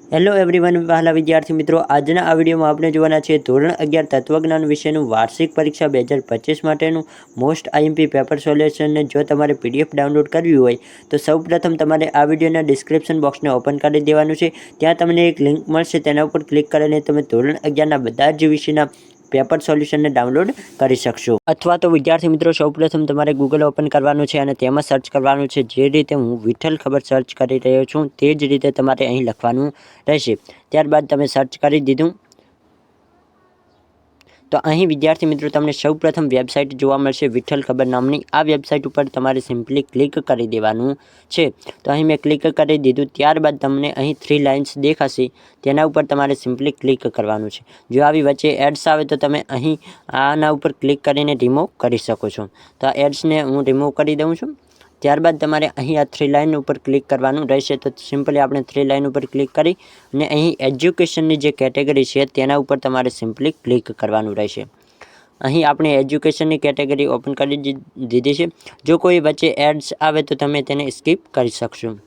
Hello everyone વહાલા વિદ્યાર્થી મિત્રો, આજના આ વિડીયોમાં આપણે જોવાના છે ધોરણ 11 તત્વજ્ઞાન વિષયનું વાર્ષિક પરીક્ષા 2025 માટેનું મોસ્ટ આઈએમપી પેપર સોલ્યુશનને જો તમારે પીડીએફ ડાઉનલોડ કરવી હોય તો સૌપ્રથમ તમારે આ વિડીયોના ડિસ્ક્રિપ્શન બોક્સને ઓપન કરી દેવાનું છે। ત્યાં તમને એક લિંક મળશે, તેના ઉપર ક્લિક કરીને તમે ધોરણ 11ના બધા જ વિષયના પેપર સોલ્યુશનને ડાઉનલોડ કરી શકશો। અથવા તો વિદ્યાર્થી મિત્રો સૌપ્રથમ તમારે ગૂગલ ઓપન કરવાનું છે અને તેમાં સર્ચ કરવાનું છે। જે રીતે હું વિઠ્ઠલ ખબર સર્ચ કરી રહ્યો છું તે જ રીતે તમારે અહીં લખવાનું રહેશે। ત્યારબાદ તમે સર્ચ કરી દીધું તો અહીં વિદ્યાર્થી મિત્રો તમને સૌપ્રથમ વેબસાઇટ જોવા મળશે વિઠ્ઠલ ખબર નામની। આ વેબસાઇટ ઉપર તમારે સિમ્પલી ક્લિક કરી દેવાનું છે। તો અહીં મેં ક્લિક કરી દીધું। ત્યારબાદ તમને અહીં 3 લાઇન્સ દેખાશે, તેના ઉપર તમારે સિમ્પલી ક્લિક કરવાનું છે। જો આવી વચ્ચે એડ્સ આવે તો તમે અહીં આના ઉપર ક્લિક કરીને રિમૂવ કરી શકો છો। તો આ એડ્સને હું રિમૂવ કરી દઉં છું। ત્યારબાદ તમારે અહીં આ 3 લાઇન ઉપર ક્લિક કરવાનું રહેશે। તો સિમ્પલી આપણે 3 લાઇન ઉપર ક્લિક કરી અને અહીં એજ્યુકેશનની જે કેટેગરી છે તેના ઉપર તમારે સિમ્પલી ક્લિક કરવાનું રહેશે। અહીં આપણે એજ્યુકેશનની કેટેગરી ઓપન કરી દીધી છે। જો કોઈ વચ્ચે એડ્સ આવે તો તમે તેને સ્કીપ કરી શકશો।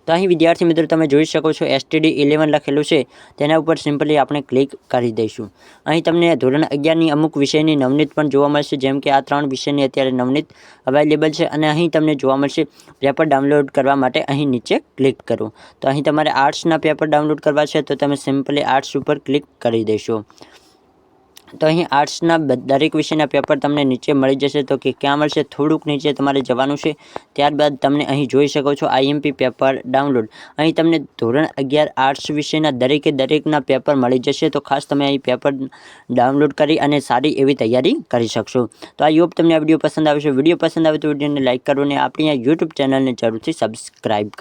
તો અહીં વિદ્યાર્થી મિત્રો તમે જોઈ શકો છો STD 11 લખેલું છે, તેના ઉપર સિમ્પલી આપણે ક્લિક કરી દઈશું। અહીં તમને ધોરણ 11ની અમુક વિષયની નવનીત પણ જોવા મળશે, જેમ કે આ 3 વિષયની અત્યારે નવનીત અવેલેબલ છે। અને અહીં તમને જોવા મળશે પેપર ડાઉનલોડ કરવા માટે અહીં નીચે ક્લિક કરો। તો અહીં તમારે આર્ટ્સના પેપર ડાઉનલોડ કરવા છે તો તમે સિમ્પલી આર્ટ્સ ઉપર ક્લિક કરી દેશો। તો અહીં આર્ટ્સના દરેક વિષયના પેપર તમને નીચે મળી જશે। તો કે ક્યાં મળશે, થોડુંક નીચે તમારે જવાનું છે। ત્યારબાદ તમને અહીં જોઈ શકો છો આઈએમપી પેપર ડાઉનલોડ। અહીં તમને ધોરણ 11 આર્ટ્સ વિષયના દરેકના પેપર મળી જશે। તો ખાસ તમે અહીં પેપર ડાઉનલોડ કરી અને સારી એવી તૈયારી કરી શકશો। તો આ હોપ તમને આ વિડીયો પસંદ આવશે। વિડીયો પસંદ આવે તો વિડીયોને લાઇક કરો અને આપણી આ યુટ્યુબ ચેનલને જરૂરથી સબસ્ક્રાઈબ કરો।